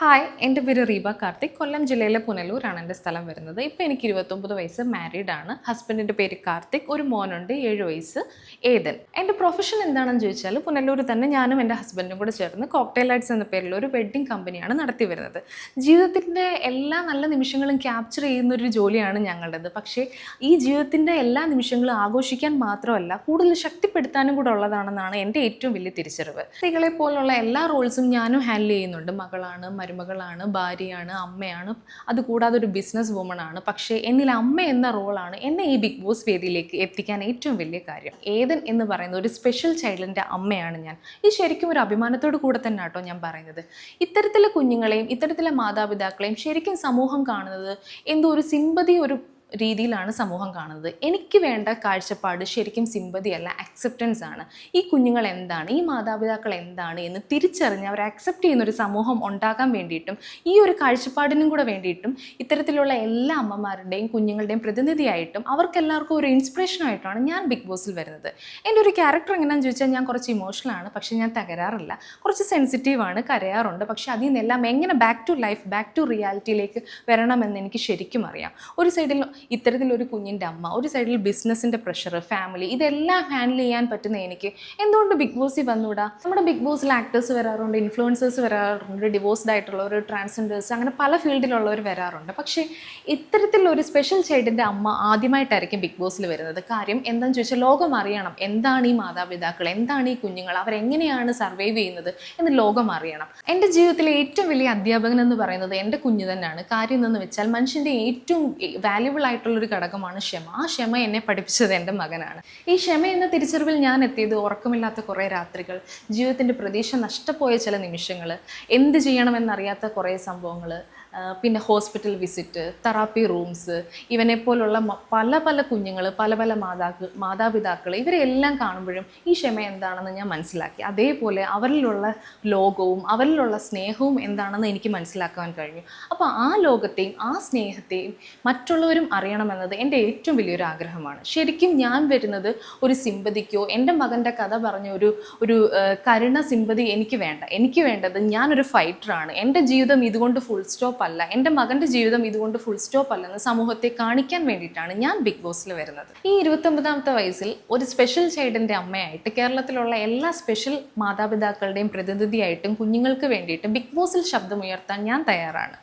Hi, എൻ്റെ പേര് റീബ കാർത്തിക്. കൊല്ലം ജില്ലയിലെ പുനലൂരാണ് എൻ്റെ സ്ഥലം വരുന്നത്. ഇപ്പോൾ എനിക്ക് 29 വയസ്സ്, മാരീഡ് ആണ്. ഹസ്ബൻഡിൻ്റെ പേര് കാർത്തിക്, ഒരു മോനുണ്ട് 7 വയസ്സ്, ഏതൻ. എൻ്റെ പ്രൊഫഷൻ എന്താണെന്ന് ചോദിച്ചാൽ പുനലൂർ തന്നെ ഞാനും എൻ്റെ ഹസ്ബൻഡും കൂടെ ചേർന്ന് കോക്ടെയിൽ ആർട്സ് എന്ന പേരിൽ ഒരു വെഡ്ഡിംഗ് കമ്പനിയാണ് നടത്തി വരുന്നത്. ജീവിതത്തിൻ്റെ എല്ലാ നല്ല നിമിഷങ്ങളും ക്യാപ്ചർ ചെയ്യുന്നൊരു ജോലിയാണ് ഞങ്ങളുടേത്. പക്ഷേ ഈ ജീവിതത്തിൻ്റെ എല്ലാ നിമിഷങ്ങളും ആഘോഷിക്കാൻ മാത്രമല്ല, കൂടുതൽ ശക്തിപ്പെടുത്താനും കൂടെ ഉള്ളതാണെന്നാണ് എൻ്റെ ഏറ്റവും വലിയ തിരിച്ചറിവ്. സ്ത്രീകളെ പോലുള്ള എല്ലാ റോൾസും ഞാനും ഹാൻഡിൽ ചെയ്യുന്നുണ്ട്. മകളാണ്, മരുമകളാണ്, ഭാര്യയാണ്, അമ്മയാണ്, അതുകൂടാതെ ഒരു ബിസിനസ് വുമണാണ്. പക്ഷേ എന്നിൽ അമ്മ എന്ന റോളാണ് എന്നെ ഈ ബിഗ് ബോസ് വേദിയിലേക്ക് എത്തിക്കാൻ ഏറ്റവും വലിയ കാര്യം. ഏതൻ എന്ന് പറയുന്ന ഒരു സ്പെഷ്യൽ ചൈൽഡിൻ്റെ അമ്മയാണ് ഞാൻ. ഈ ശരിക്കും ഒരു അഭിമാനത്തോടു കൂടെ തന്നെ കേട്ടോ ഞാൻ പറയുന്നത്. ഇത്തരത്തിലെ കുഞ്ഞുങ്ങളെയും ഇത്തരത്തിലെ മാതാപിതാക്കളെയും ശരിക്കും സമൂഹം കാണുന്നത് എന്തോ ഒരു സിമ്പതി, ഒരു രീതിയിലാണ് സമൂഹം കാണുന്നത്. എനിക്ക് വേണ്ട കാഴ്ചപ്പാട് ശരിക്കും സിമ്പതി അല്ല, അക്സെപ്റ്റൻസ് ആണ്. ഈ കുഞ്ഞുങ്ങൾ എന്താണ്, ഈ മാതാപിതാക്കൾ എന്താണ് എന്ന് തിരിച്ചറിഞ്ഞ് അവരെ അക്സെപ്റ്റ് ചെയ്യുന്നൊരു സമൂഹം ഉണ്ടാകാൻ വേണ്ടിയിട്ടും ഈ ഒരു കാഴ്ചപ്പാടിനും കൂടെ വേണ്ടിയിട്ടും ഇത്തരത്തിലുള്ള എല്ലാ അമ്മമാരുടെയും കുഞ്ഞുങ്ങളുടെയും പ്രതിനിധിയായിട്ടും അവർക്കെല്ലാവർക്കും ഒരു ഇൻസ്പിറേഷനായിട്ടാണ് ഞാൻ ബിഗ് ബോസിൽ വരുന്നത്. എൻ്റെ ഒരു ക്യാരക്ടർ എങ്ങനെയാണെന്ന് ചോദിച്ചാൽ ഞാൻ കുറച്ച് ഇമോഷണലാണ്, പക്ഷേ ഞാൻ തകരാറില്ല. കുറച്ച് സെൻസിറ്റീവാണ്, കരയാറുണ്ട്. പക്ഷേ അതിൽ നിന്നെല്ലാം എങ്ങനെ back to life, back to റിയാലിറ്റിയിലേക്ക് വരണമെന്ന് എനിക്ക് ശരിക്കും അറിയാം. ഒരു സൈഡിൽ ഇത്തരത്തിലൊരു കുഞ്ഞിൻ്റെ അമ്മ, ഒരു സൈഡിൽ ബിസിനസ്സിൻ്റെ പ്രഷർ, ഫാമിലി, ഇതെല്ലാം ഹാൻഡിൽ ചെയ്യാൻ പറ്റുന്ന എനിക്ക് എന്തുകൊണ്ട് ബിഗ് ബോസിൽ വന്നുകൂടാ? നമ്മുടെ ബിഗ് ബോസിൽ ആക്ടേഴ്സ് വരാറുണ്ട്, ഇൻഫ്ലുവൻസേഴ്സ് വരാറുണ്ട്, ഡിവോഴ്സ്ഡ് ആയിട്ടുള്ളവർ, ട്രാൻസ്ജെൻഡേഴ്സ്, അങ്ങനെ പല ഫീൽഡിലുള്ളവർ വരാറുണ്ട്. പക്ഷേ ഇത്തരത്തിലൊരു സ്പെഷ്യൽ ചൈൽഡിൻ്റെ അമ്മ ആദ്യമായിട്ടായിരിക്കും ബിഗ് ബോസിൽ വരുന്നത്. കാര്യം എന്താണെന്ന് ചോദിച്ചാൽ ലോകം അറിയണം എന്താണ് ഈ മാതാപിതാക്കൾ, എന്താണ് ഈ കുഞ്ഞുങ്ങൾ, അവരെങ്ങനെയാണ് സർവൈവ് ചെയ്യുന്നത് എന്ന് ലോകം അറിയണം. എൻ്റെ ജീവിതത്തിലെ ഏറ്റവും വലിയ അധ്യാപകൻ എന്ന് പറയുന്നത് എൻ്റെ കുഞ്ഞ് തന്നെയാണ്. കാര്യം എന്തെന്ന് വെച്ചാൽ മനുഷ്യൻ്റെ ഏറ്റവും വാല്യുബിൾ ആയിട്ടുള്ളൊരു ഘടകമാണ് ക്ഷമ. ആ ക്ഷമ എന്നെ പഠിപ്പിച്ചത് എൻ്റെ മകനാണ്. ഈ ക്ഷമ എന്ന തിരിച്ചറിവിൽ ഞാൻ എത്തിയത് ഉറക്കമില്ലാത്ത കുറേ രാത്രികൾ, ജീവിതത്തിൻ്റെ പ്രതീക്ഷ നഷ്ടപ്പോയ ചില നിമിഷങ്ങൾ, എന്ത് ചെയ്യണമെന്നറിയാത്ത കുറേ സംഭവങ്ങൾ, പിന്നെ ഹോസ്പിറ്റൽ വിസിറ്റ്, തെറാപ്പി റൂംസ്, ഇവനെപ്പോലുള്ള പല പല കുഞ്ഞുങ്ങൾ, പല പല മാതാപിതാക്കൾ, ഇവരെല്ലാം കാണുമ്പോഴും ഈ ക്ഷമ എന്താണെന്ന് ഞാൻ മനസ്സിലാക്കി. അതേപോലെ അവരിലുള്ള ലോകവും അവരിലുള്ള സ്നേഹവും എന്താണെന്ന് എനിക്ക് മനസ്സിലാക്കാൻ കഴിഞ്ഞു. അപ്പോൾ ആ ലോകത്തെയും ആ സ്നേഹത്തെയും മറ്റുള്ളവരും അറിയണമെന്നത് എൻ്റെ ഏറ്റവും വലിയൊരു ആഗ്രഹമാണ്. ശരിക്കും ഞാൻ വരുന്നത് ഒരു സിമ്പതിക്കോ, എൻ്റെ മകൻ്റെ കഥ പറഞ്ഞ ഒരു കരുണ സിമ്പതി എനിക്ക് വേണ്ട. എനിക്ക് വേണ്ടത് ഞാനൊരു ഫൈറ്ററാണ്. എൻ്റെ ജീവിതം ഇതുകൊണ്ട് ഫുൾ സ്റ്റോപ്പ് അല്ല, എൻ്റെ മകൻ്റെ ജീവിതം ഇതുകൊണ്ട് ഫുൾ സ്റ്റോപ്പ് അല്ലെന്ന് സമൂഹത്തെ കാണിക്കാൻ വേണ്ടിയിട്ടാണ് ഞാൻ ബിഗ് ബോസിൽ വരുന്നത്. ഈ 29ാമത്തെ വയസ്സിൽ ഒരു സ്പെഷ്യൽ ചൈൽഡിൻ്റെ അമ്മയായിട്ട് കേരളത്തിലുള്ള എല്ലാ സ്പെഷ്യൽ മാതാപിതാക്കളുടെയും പ്രതിനിധിയായിട്ടും കുഞ്ഞുങ്ങൾക്ക് വേണ്ടിയിട്ട് ബിഗ് ബോസിൽ ശബ്ദമുയർത്താൻ ഞാൻ തയ്യാറാണ്.